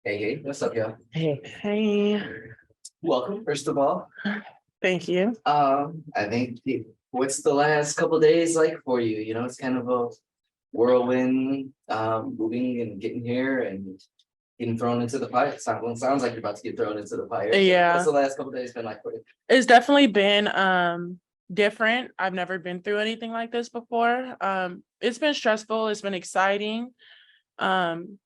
Hey, what's up, y'all? Hey, Welcome, first of all. thank you. I think what's the last couple days like for you? You know, it's kind of a whirlwind, moving and getting here and getting thrown into the fire. Sounds like you're about to get thrown into the fire. What's Yeah, the last couple days been like for you? it's definitely been different. I've never been through anything like this before. It's been stressful, it's been exciting. Um,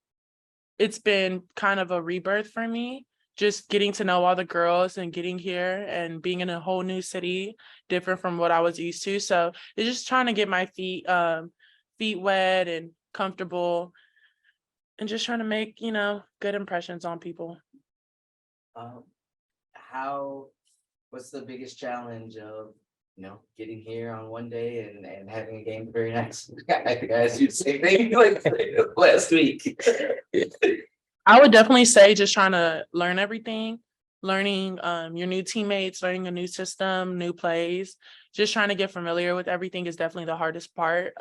it's been kind of a rebirth for me, just getting to know all the girls and getting here and being in a whole new city, different from what I was used to. So it's just trying to get my feet wet and comfortable and just trying to make, good impressions on people. Um, how, what's the biggest challenge of, getting here on one day and having a game the very next? I think I asked you the same thing like last week. I would definitely say just trying to learn everything, learning your new teammates, learning a new system, new plays, just trying to get familiar with everything is definitely the hardest part.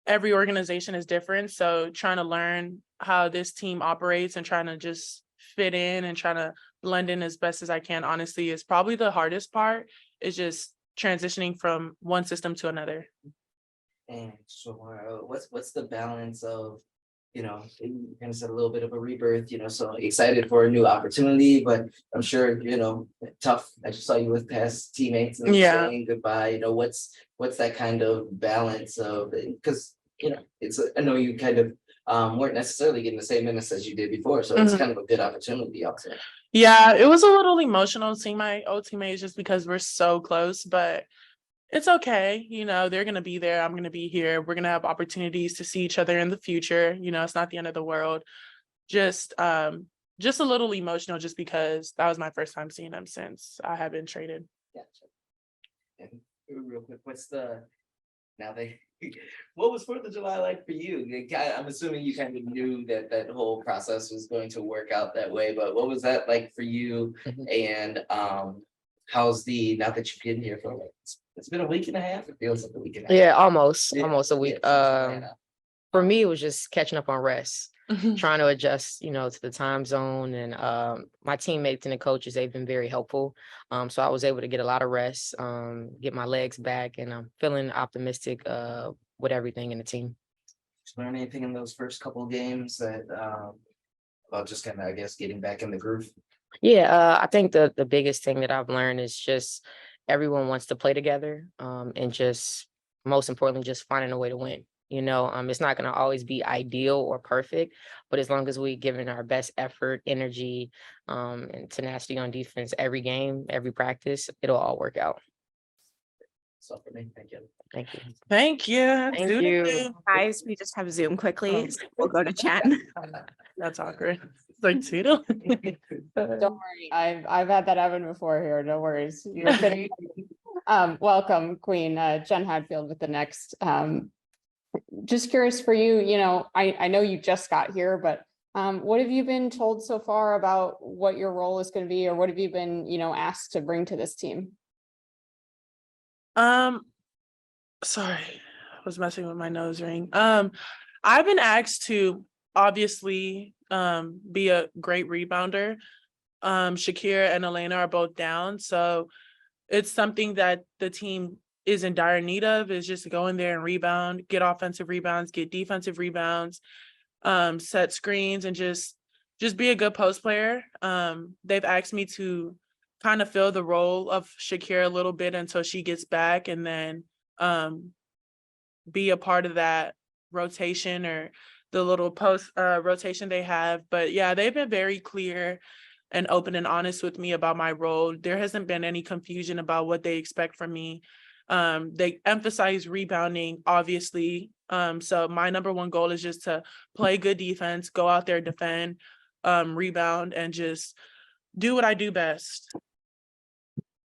Every organization is different, so trying to learn how this team operates and trying to just fit in and trying to blend in as best as I can, honestly, is probably the hardest part. Is just transitioning from one system to another. And so, what's the balance of, you kind of said a little bit of a rebirth, so excited for a new opportunity, but I'm sure, tough. I just saw you with past teammates and Yeah. saying goodbye. What's that kind of balance of, because, I know you kind of weren't necessarily getting the same minutes as you did before, so it's kind of a good opportunity also. Yeah, it was a little emotional seeing my old teammates just because we're so close, but it's okay. They're going to be there. I'm going to be here. We're going to have opportunities to see each other in the future. It's not the end of the world. Just a little emotional just because that was my first time seeing them since I have been traded. Gotcha. And real quick, now they, what was 4th of July like for you? I'm assuming you kind of knew that that whole process was going to work out that way, but what was that like for you? And how's now that you've been here for like, it's been a week and a half, it feels like a week and a half. Yeah, almost Yeah, a week. For me, it was just catching up on rest, trying to adjust, to the time zone. And my teammates and the coaches, they've been very helpful. So I was able to get a lot of rest, get my legs back, and I'm feeling optimistic with everything in the team. Did you learn anything in those first couple of games that about just kind of, I guess, getting back in the groove? Yeah, I think the biggest thing that I've learned is just everyone wants to play together, and just most importantly, just finding a way to win. It's not going to always be ideal or perfect, but as long as we give in our best effort, energy, and tenacity on defense every game, every practice, it'll all work out. So for me, thank you. Thank you. Thank you. Thank you. Guys, we just have Zoom quickly. So we'll go to chat. That's awkward. It's like Tito. Don't worry, I've had that happen before here. No worries. You're kidding. Welcome, Queen Jen Hadfield with the next. Just curious for you, I know you just got here, but what have you been told so far about what your role is going to be, or what have you been, asked to bring to this team? Sorry, I was messing with my nose ring. I've been asked to obviously be a great rebounder. Shakira and Elena are both down, so it's something that the team is in dire need of, is just go in there and rebound, get offensive rebounds, get defensive rebounds, set screens, and just be a good post player. They've asked me to kind of fill the role of Shakira a little bit until she gets back, and then be a part of that rotation or the little post rotation they have. But yeah, they've been very clear and open and honest with me about my role. There hasn't been any confusion about what they expect from me. They emphasize rebounding, obviously. So my number one goal is just to play good defense, go out there, defend, rebound, and just do what I do best.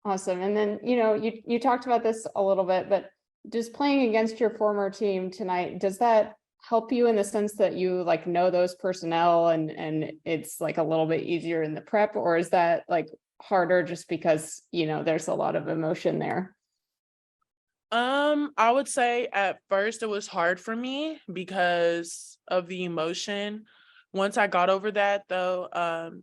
Awesome. And then, you talked about this a little bit, but just playing against your former team tonight, does that help you in the sense that you know those personnel and it's like a little bit easier in the prep, or is that harder just because, there's a lot of emotion there? I would say at first it was hard for me because of the emotion, once I got over that though,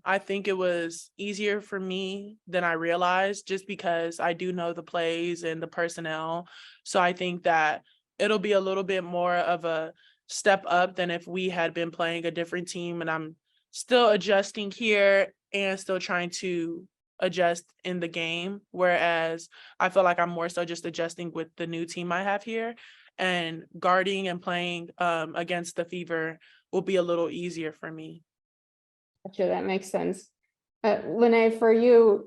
I think it was easier for me than I realized just because I do know the plays and the personnel. So I think that it'll be a little bit more of a step up than if we had been playing a different team and I'm still adjusting here and still trying to adjust in the game. Whereas I feel like I'm more so just adjusting with the new team I have here, and guarding and playing against the Fever will be a little easier for me. Gotcha, that makes sense. Lene, for you,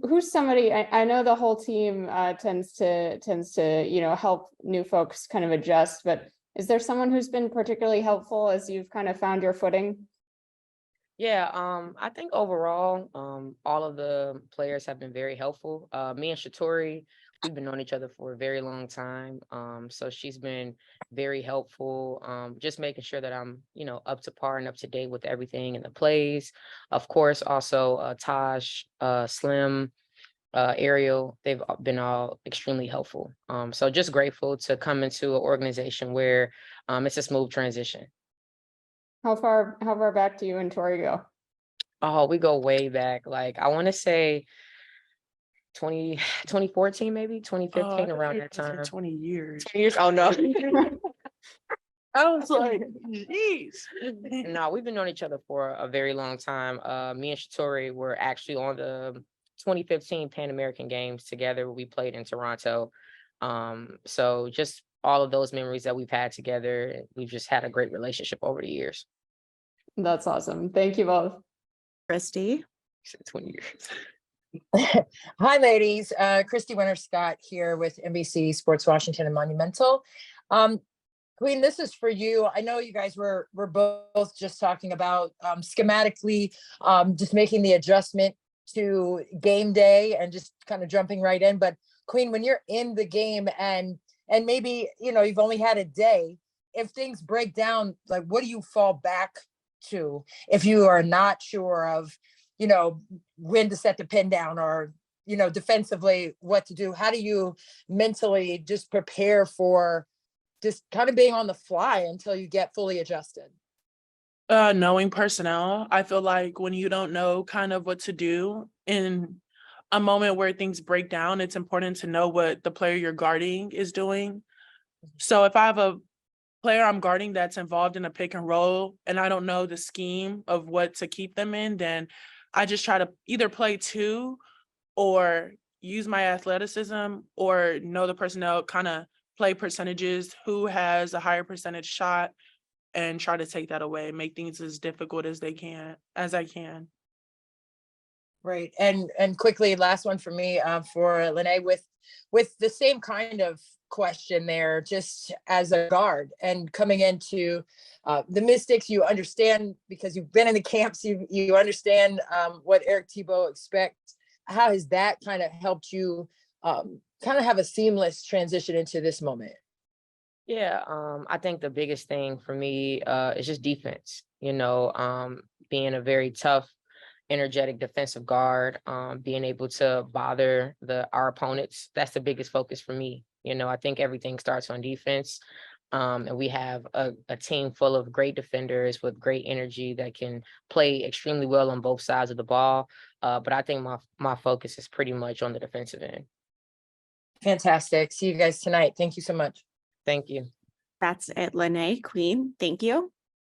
who's somebody, I know the whole team tends to, help new folks kind of adjust, but is there someone who's been particularly helpful as you've kind of found your footing? Yeah, I think overall, all of the players have been very helpful. Me and Shatori, we've been knowing each other for a very long time. So she's been very helpful. Just making sure that I'm, up to par and up to date with everything in the plays. Of course, also Taj, Slim, Ariel, they've been all extremely helpful. So just grateful to come into an organization where it's a smooth transition. How far back do you and Tori go? Oh, we go way back. Like I want to say 2014, maybe 2015, around that time. 20 years. 10 years. Oh no. I was like, geez. No, we've been knowing each other for a very long time. Me and Shatori were actually on the 2015 Pan American Games together. We played in Toronto. So just all of those memories that we've had together, we've just had a great relationship over the years. That's awesome. Thank you both. Christy. 20 years. Hi, ladies. Christy Winter Scott here with NBC Sports Washington and Monumental. Queen, this is for you. I know you guys were both just talking about schematically, just making the adjustment to game day and just kind of jumping right in. But Queen, when you're in the game and maybe you've only had a day, if things break down, like what do you fall back to if you are not sure of when to set the pin down or defensively what to do? How do you mentally just prepare for just kind of being on the fly until you get fully adjusted? Knowing personnel, I feel like when you don't know kind of what to do in a moment where things break down, it's important to know what the player you're guarding is doing. So if I have a player I'm guarding that's involved in a pick and roll and I don't know the scheme of what to keep them in, then I just try to either play two or use my athleticism or know the personnel, kind of play percentages, who has a higher percentage shot, and try to take that away, make things as difficult as I can. Right. And quickly, last one for me, for Lene, with the same kind of question there, just as a guard and coming into the Mystics, you understand because you've been in the camps, you understand what Eric Thibault expects. How has that kind of helped you kind of have a seamless transition into this moment? Yeah, I think the biggest thing for me is just defense. Being a very tough, energetic defensive guard, being able to bother our opponents. That's the biggest focus for me. I think everything starts on defense. And we have a team full of great defenders with great energy that can play extremely well on both sides of the ball. But I think my focus is pretty much on the defensive end. Fantastic. See you guys tonight. Thank you so much. Thank you. That's it, Lene. Queen, thank you.